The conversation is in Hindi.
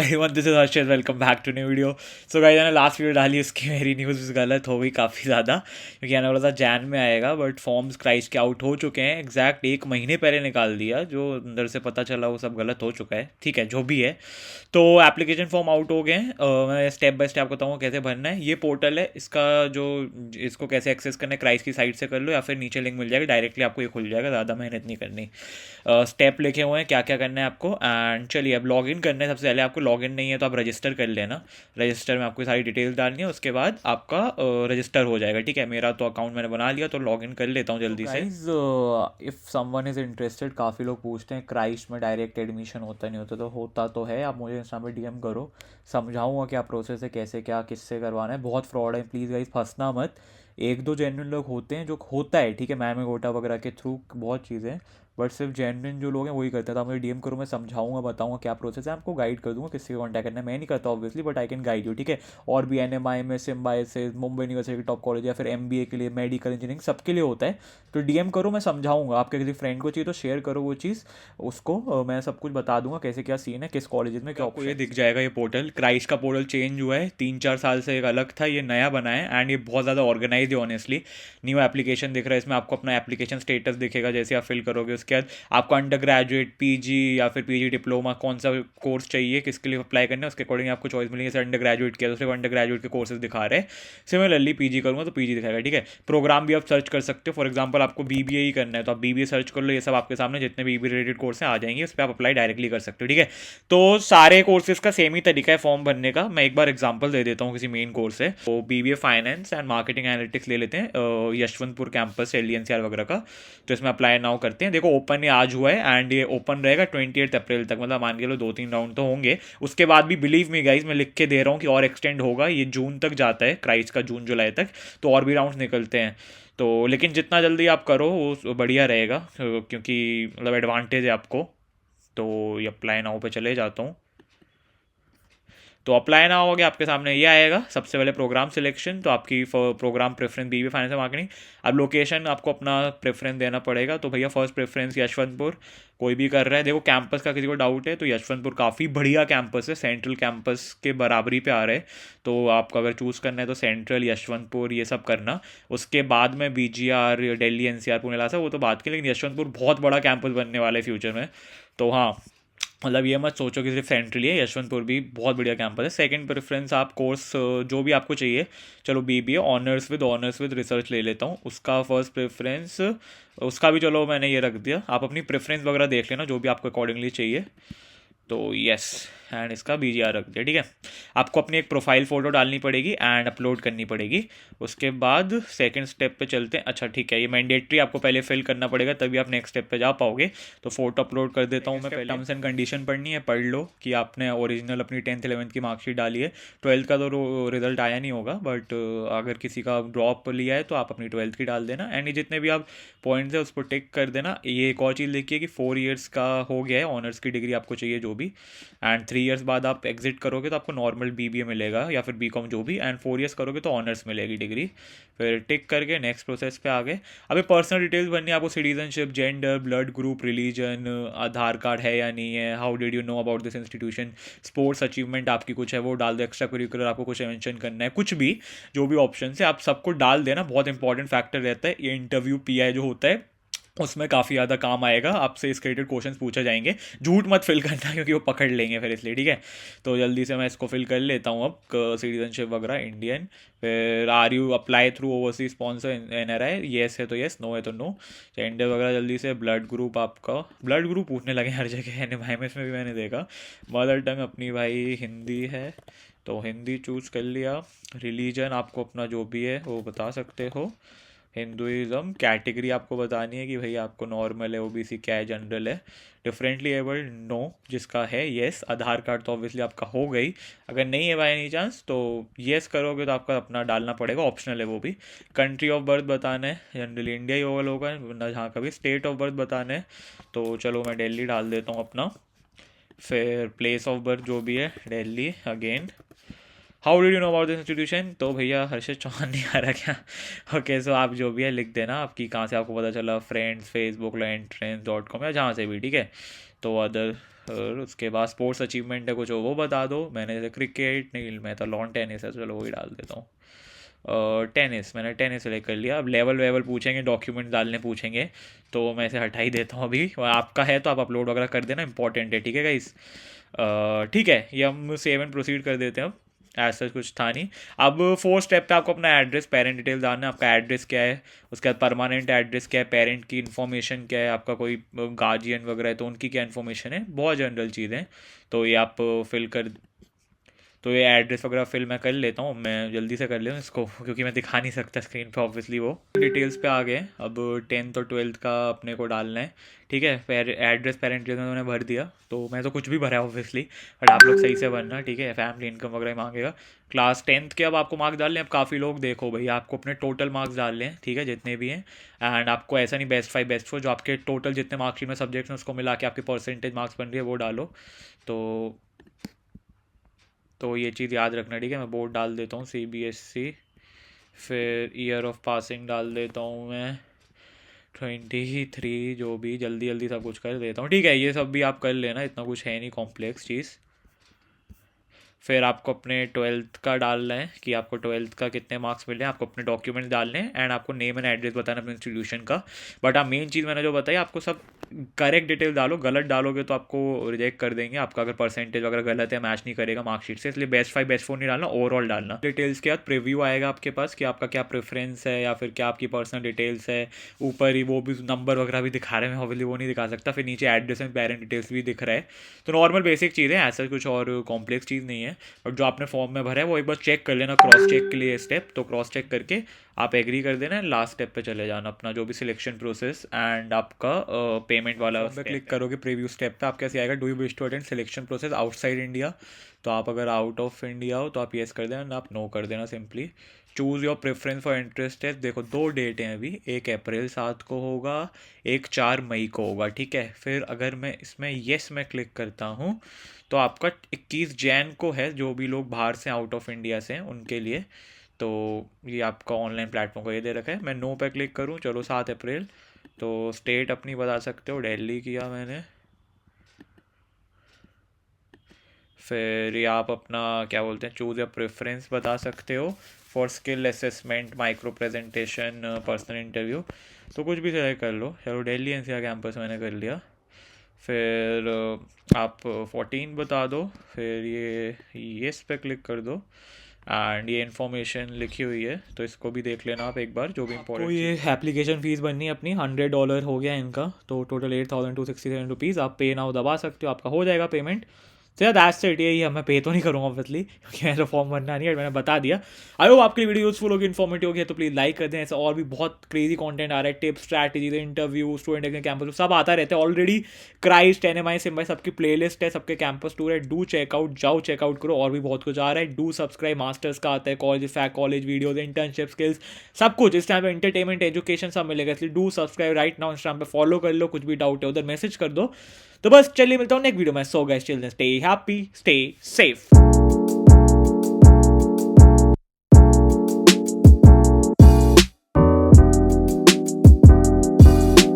everyone, this is Harshit. Welcome back to new video. So guys, मैंने लास्ट वीडियो डाली, उसकी मेरी न्यूज़ गलत हो गई काफ़ी ज़्यादा, क्योंकि आने वाला था जैन में आएगा, बट फॉर्म्स क्राइस्ट के आउट हो चुके हैं. एग्जैक्ट 1 महीने पहले निकाल दिया, जो अंदर से पता चला वो सब गलत हो चुका है. ठीक है, जो भी है. तो एप्लीकेशन फॉर्म आउट हो गए हैं. मैं स्टेप बाय स्टेप बताऊँगा कैसे भरना है. ये पोर्टल है, इसका जो इसको कैसे एक्सेस करना है, क्राइस्ट की साइट से कर लो, या फिर नीचे लिंक मिल जाएगा, डायरेक्टली आपको ये खुल जाएगा. ज़्यादा मेहनत नहीं करनी. स्टेप लिखे हुए हैं क्या क्या करना है आपको. एंड चलिए, अब लॉगिन करना है. सबसे पहले आपको लॉगिन नहीं है तो आप रजिस्टर कर लेना. रजिस्टर में आपको सारी डिटेल्स डालनी है, उसके बाद आपका रजिस्टर हो जाएगा. ठीक है, मेरा तो अकाउंट मैंने बना लिया, तो लॉगिन कर लेता हूँ जल्दी से. इफ़ समवन इज़ इंटरेस्टेड, काफ़ी लोग पूछते हैं क्राइस्ट में डायरेक्ट एडमिशन होता नहीं होता, तो होता तो है. आप मुझे इंस्टा पे डीएम करो, समझाऊंगा क्या प्रोसेस है, कैसे क्या किससे करवाना है. बहुत फ्रॉड है, प्लीज़ गाइस फंसना मत. एक दो जेन्युइन लोग होते हैं, जो होता है ठीक है, मैम गोटा वगैरह के थ्रू बहुत चीज़ें, बट सिर्फ जेन्युइन जो लोग हैं वही करते हैं. तो आप मुझे डीएम करो, मैं समझाऊंगा, बताऊंगा क्या प्रोसेस है, आपको गाइड कर दूंगा किससे कॉन्टैक्ट करना है. मैं नहीं करता obviously, but I can guide you. ठीक है. और भी NMI में सिम्बायोसिस, मुंबई यूनिवर्सिटी के टॉप कॉलेज, या फिर MBA के लिए, मेडिकल इंजीनियरिंग, सबके लिए होता है. तो डीएम करो, मैं समझाऊंगा. आपके किसी फ्रेंड को चाहिए तो शेयर करो वो चीज़, उसको मैं सब कुछ बता दूंगा कैसे क्या सीन है, किस कॉलेज में क्या. आपको ये दिख जाएगा, ये पोर्टल क्राइस्ट का पोर्टल चेंज हुआ है. 3-4 साल से एक अलग था, ये नया बना है. एंड ये बहुत ज़्यादा ऑर्गेनाइज है ऑनेस्टली. न्यू एप्लीकेशन दिख रहा है इसमें, आपको अपना एप्लीकेशन स्टेटस दिखेगा जैसे आप फिल करोगे. उसके बाद आपको अंडर ग्रेजुएट, PG या फिर PG डिप्लोमा, कौन सा कोर्स चाहिए, किसके लिए अप्लाई करना है, उसके अकॉर्डिंग आपको चॉइस मिलेगी. जैसे अंडर ग्रेजुएट किया तो सिर्फ अंडर ग्रेजुएट के कोर्सेज दिखा रहे हैं. सिमिलरली PG करूँगा तो PG दिखाएगा. ठीक है. प्रोग्राम भी आप सर्च कर सकते हो. फॉर एग्जाम्पल आपको BBA ही करना है तो आप BBA सर्च कर लो, ये सब आपके सामने जितने भी BBA रिलेटेड कोर्स हैं आ जाएंगे, उस पर आप अप्लाई डायरेक्टली कर सकते हो. ठीक है. तो सारे कोर्सेज का सेम ही तरीका है फॉर्म भरने का. मैं एक बार एग्जाम्पल दे देता हूँ किसी मेन कोर्स से. तो BBA finance and marketing analytics ले लेते हैं, यशवंतपुर कैंपस LNCR वगैरह का. तो इसमें अप्लाई नाउ करते हैं. देखो, ओपन ये आज हुआ है एंड ये ओपन रहेगा 28 अप्रैल तक. मतलब मान के लो 2-3 राउंड तो होंगे. उसके बाद भी बिलीव मी गाइज, मैं लिख के दे रहा हूँ कि और एक्सटेंड होगा. ये जून तक जाता है क्राइस्ट का, जून जुलाई तक. तो और भी राउंड निकलते हैं. तो लेकिन जितना जल्दी आप करो वो बढ़िया रहेगा, क्योंकि मतलब एडवांटेज है आपको. तो ये अप्लाई नाउ पे चले जाता हूँ. तो अप्लाई ना हो गया, आपके सामने ये आएगा. सबसे पहले प्रोग्राम सिलेक्शन, तो आपकी programme preference BBA finance marketing. अब लोकेशन आपको अपना प्रेफरेंस देना पड़ेगा. तो भैया फर्स्ट प्रेफरेंस यशवंतपुर. कोई भी कर रहा है, देखो कैंपस का किसी को डाउट है तो यशवंतपुर काफ़ी बढ़िया कैंपस है, सेंट्रल कैंपस के बराबरी पे आ रहा है. तो आपको अगर चूज़ करना है तो सेंट्रल, यशवंतपुर, ये सब करना. उसके बाद में BGR, दिल्ली NCR, पुणे, लासा, वो तो बात की, लेकिन यशवंतपुर बहुत बड़ा कैंपस बनने वाला है फ्यूचर में. तो हाँ, मतलब ये मत सोचो कि सिर्फ सेंट्रल है, यशवंतपुर भी बहुत बढ़िया कैंपस है. सेकंड प्रेफरेंस आप कोर्स जो भी आपको चाहिए, चलो BBA ऑनर्स विद रिसर्च ले लेता हूँ, उसका फर्स्ट प्रेफरेंस. उसका भी चलो मैंने ये रख दिया. आप अपनी प्रेफरेंस वगैरह देख लेना जो भी आपको अकॉर्डिंगली चाहिए. तो यस, एंड इसका BGR रख दिया. ठीक है. आपको अपनी एक प्रोफाइल फ़ोटो डालनी पड़ेगी एंड अपलोड करनी पड़ेगी. उसके बाद सेकंड स्टेप पे चलते हैं. अच्छा ठीक है, ये मैंडेटरी आपको पहले फिल करना पड़ेगा, तभी आप नेक्स्ट स्टेप पे जा पाओगे. तो फोटो अपलोड कर देता हूँ मैं पहले. टर्म्स एंड कंडीशन पढ़नी है, पढ़ लो कि आपने ओरिजिनल अपनी 10th 11th की मार्कशीट डाली है. 12th का तो रिजल्ट आया नहीं होगा, बट अगर किसी का ड्रॉप लिया है तो आप अपनी 12th की डाल देना. एंड ये जितने भी आप पॉइंट्स है उस पर टिक कर देना. ये एक और चीज़ लिखिए कि 4 ईयर्स का हो गया है, ऑनर्स की डिग्री आपको चाहिए जो भी. एंड 3 ईयर्स बाद आप एग्जिट करोगे तो आपको नॉर्मल BBA मिलेगा या फिर BCom जो भी. एंड 4 ईयर्स करोगे तो ऑनर्स मिलेगी डिग्री. फिर टिक करके नेक्स्ट प्रोसेस पे आ गए. अभी पर्सनल डिटेल्स भरनी है आपको, citizenship, gender, blood group, religion, Aadhaar card है या नहीं है, how did you know about this institution, sports achievement आपकी कुछ है वो डाल दो, एक्स्ट्रा करिकुलर आपको कुछ मेंशन करना है, कुछ भी जो भी ऑप्शन है आप सबको डाल देना. बहुत इंपॉर्टेंट फैक्टर रहता है ये. इंटरव्यू PI जो होता है उसमें काफ़ी ज़्यादा काम आएगा, आपसे इसके रिलेटेड क्वेश्चन पूछे जाएंगे. झूठ मत फिल करना क्योंकि वो पकड़ लेंगे फिर, इसलिए. ठीक है. तो जल्दी से मैं इसको फिल कर लेता हूँ अब. सिटीजनशिप वगैरह इंडियन. फिर are you apply through overseas sponsor NRI, yes है तो येस, नो है तो नो. जेंडर वगैरह जल्दी से. ब्लड ग्रुप, आपका ब्लड ग्रुप पूछने लगे हर जगह, NMI में इसमें भी मैंने देखा. मदर टंग अपनी भाई हिंदी है तो हिंदी चूज़ कर लिया. रिलीजन आपको अपना जो भी है वो बता सकते हो. हिंदुज़म. कैटेगरी आपको बतानी है कि भाई आपको नॉर्मल है, OBC क्या है, जनरल है, डिफरेंटली एबल्ड, नो. जिसका है येस. आधार कार्ड तो ऑब्वियसली आपका हो गई. अगर नहीं है बाय एनी चांस तो येस करोगे तो आपका अपना डालना पड़ेगा, ऑप्शनल है वो भी. कंट्री ऑफ बर्थ बताना है, जनरली इंडिया ही होगा वरना जहाँ का भी. स्टेट ऑफ बर्थ बताना है तो चलो मैं दिल्ली डाल देता हूँ अपना. फिर प्लेस ऑफ बर्थ जो भी है Delhi again. How did you know about this institution, तो भैया हर्षित चौहान नहीं आ रहा क्या? ओके, सो आप जो भी है लिख देना आपकी कहाँ से आपको पता चला, फ्रेंड्स, फेसबुक, एंट्रेंस.com या जहाँ से भी. ठीक है. तो अदर उसके बाद स्पोर्ट्स अचीवमेंट है कुछ हो वो बता दो। मैंने जैसे क्रिकेट नहीं, मैं तो लॉन टेनिस है, चलो वही डाल देता हूँ। टेनिस, मैंने टेनिस सेलेक्ट कर लिया। अब लेवल वेवल पूछेंगे, डॉक्यूमेंट डालने पूछेंगे, तो मैं इसे हटा ही देता हूँ अभी। और आपका है तो आप अपलोड वगैरह कर देना, इंपॉर्टेंट है, ठीक है गाइस। ठीक है, ये हम सेव एंड प्रोसीड कर देते हैं। अब ऐसा कुछ था नहीं। अब 4 स्टेप पे आपको अपना एड्रेस, पेरेंट डिटेल डालना है। आपका एड्रेस क्या है, उसके बाद परमानेंट एड्रेस क्या है, पेरेंट की इन्फॉर्मेशन क्या है, आपका कोई गार्जियन वगैरह है तो उनकी क्या इन्फॉर्मेशन है, बहुत जनरल चीज़ें। तो ये आप फिल कर, तो ये एड्रेस वगैरह फिल मैं कर लेता हूँ, मैं जल्दी से कर लेता हूँ इसको, क्योंकि मैं दिखा नहीं सकता स्क्रीन पे ऑब्वियसली। वो डिटेल्स पे आ गए। अब 10th और 12th का अपने को डालना है, ठीक है। एड्रेस पेरेंट डिटेल्स मैंने भर दिया, तो मैं तो कुछ भी भरा है ऑब्वियसली, बट आप लोग सही से भरना, ठीक है। फैमिली इनकम वगैरह मांगेगा। क्लास 10th के अब आपको मार्क्स डालने हैं। अब काफ़ी लोग देखो भाई, आपको अपने टोटल मार्क्स डालने हैं, ठीक है, जितने भी हैं। एंड आपको ऐसा नहीं बेस्ट 5 बेस्ट 4, जो आपके टोटल जितने मार्क्स में सब्जेक्ट्स हैं उसको मिला के आपकी परसेंटेज मार्क्स बन रही है वो डालो। तो ये चीज़ याद रखना, ठीक है। मैं बोर्ड डाल देता हूँ CBSC, फिर ईयर ऑफ पासिंग डाल देता हूँ मैं 23, जो भी जल्दी जल्दी सब कुछ कर देता हूँ, ठीक है। ये सब भी आप कर लेना, इतना कुछ है नहीं कॉम्प्लेक्स चीज़। फिर आपको अपने 12th का डालना है कि आपको 12th का कितने मार्क्स मिले, आपको अपने डॉक्यूमेंट्स डालने हैं एंड आपको नेम एंड एड्रेस बताना अपने इंस्टीट्यूशन का। बट आप मेन चीज़ मैंने जो बताई, आपको सब करेक्ट डिटेल डालो, गलत डालोगे तो आपको रिजेक्ट कर देंगे, आपका अगर परसेंटेज वगैरह गलत है, मैच नहीं करेगा मार्कशीट से, इसलिए बेस्ट 5 बेस्ट 4 नहीं डालना, ओवरऑल डालना। डिटेल्स के बाद प्रीव्यू आएगा आपके पास कि आपका क्या प्रेफरेंस है या फिर क्या आपकी पर्सनल डिटेल्स है। ऊपर ही वो भी नंबर वगैरह भी दिखा रहे हैं, ऑब्वियसली वो नहीं दिखा सकता। फिर नीचे एड्रेस एंड पेरेंट डिटेल्स भी दिख रहा है। तो नॉर्मल बेसिक चीज़ है, ऐसा कुछ और कॉम्प्लेक्स चीज़ नहीं है। और जो आपने फॉर्म में भरा है वो एक बार चेक कर लेना, क्रॉस चेक के लिए स्टेप, तो क्रॉस चेक करके आप एग्री कर देना, लास्ट स्टेप पे चले जाना अपना जो भी सिलेक्शन प्रोसेस एंड आपका पेमेंट वाला पे क्लिक करोगे। प्रीव्यू स्टेप पे आपके कैसे आएगा, do you wish to attend selection process outside India. तो आप अगर आउट ऑफ इंडिया हो तो आप येस कर देना, आप नो कर देना simply. Choose your preference for interest है, देखो 2 डेट हैं अभी, एक अप्रैल 7 को होगा, एक 4 मई को होगा, ठीक है। फिर अगर मैं इसमें येस में क्लिक करता हूँ तो आपका 21 जैन को है, जो भी लोग बाहर से आउट ऑफ इंडिया से हैं उनके लिए। तो ये आपका ऑनलाइन प्लेटफॉर्म को ये दे रखा है। मैं नो पे क्लिक करूँ, चलो 7 अप्रैल। तो स्टेट अपनी बता सकते हो, दिल्ली किया मैंने। फिर ये आप अपना क्या बोलते हैं, चूज़ या प्रेफरेंस बता सकते हो for skill assessment, micro presentation, personal interview, तो कुछ भी सेलेक्ट कर लो। चलो दिल्ली NCR कैंपस मैंने कर लिया। फिर आप 14 बता दो, फिर ये इस पे क्लिक कर दो एंड ये इन्फॉर्मेशन लिखी हुई है, तो इसको भी देख लेना आप एक बार, जो भी इंपॉर्टेंट। तो ये एप्लीकेशन फ़ीस बननी है अपनी, $100 हो गया इनका, तो टोटल 8,267 रुपीज़। आप पे नाउ दबा सकते हो, आपका हो जाएगा पेमेंट। तो यार दैट्स इट, यही मैं पे तो नहीं करूँगा ऑब्वियसली, क्योंकि मेरा फॉर्म भरना नहीं है, मैंने बता दिया। आई होप आपकी वीडियो यूजफुल होगी, इन्फॉर्मेटिव होगी, तो प्लीज़ लाइक कर दें। ऐसा और भी बहुत क्रेजी कंटेंट आ रहा है, tips, strategies, interview, student exam campus सब आता रहता है ऑलरेडी। क्राइस्ट, NMI, सिम्बाई सबकी प्लेलिस्ट है, सबके कैंपस टूर है, डू चेकआउट, जाओ चेकआउट करो। और भी बहुत कुछ आ रहा है, डू सब्सक्राइब। मास्टर्स का आता है, कॉलेज फैक, कॉलेज वीडियोज, इंटर्नशिप, स्किल्स, सब कुछ इस टाइम पे, एंटरटेनमेंट, एजुकेशन सब मिलेगा, इसलिए do subscribe right now. Instagram पे फॉलो कर लो, कुछ भी डाउट है उधर मैसेज कर दो। तो बस चलिए मिलता हूँ नेक्स्ट वीडियो में। So guys, children, stay happy, stay safe.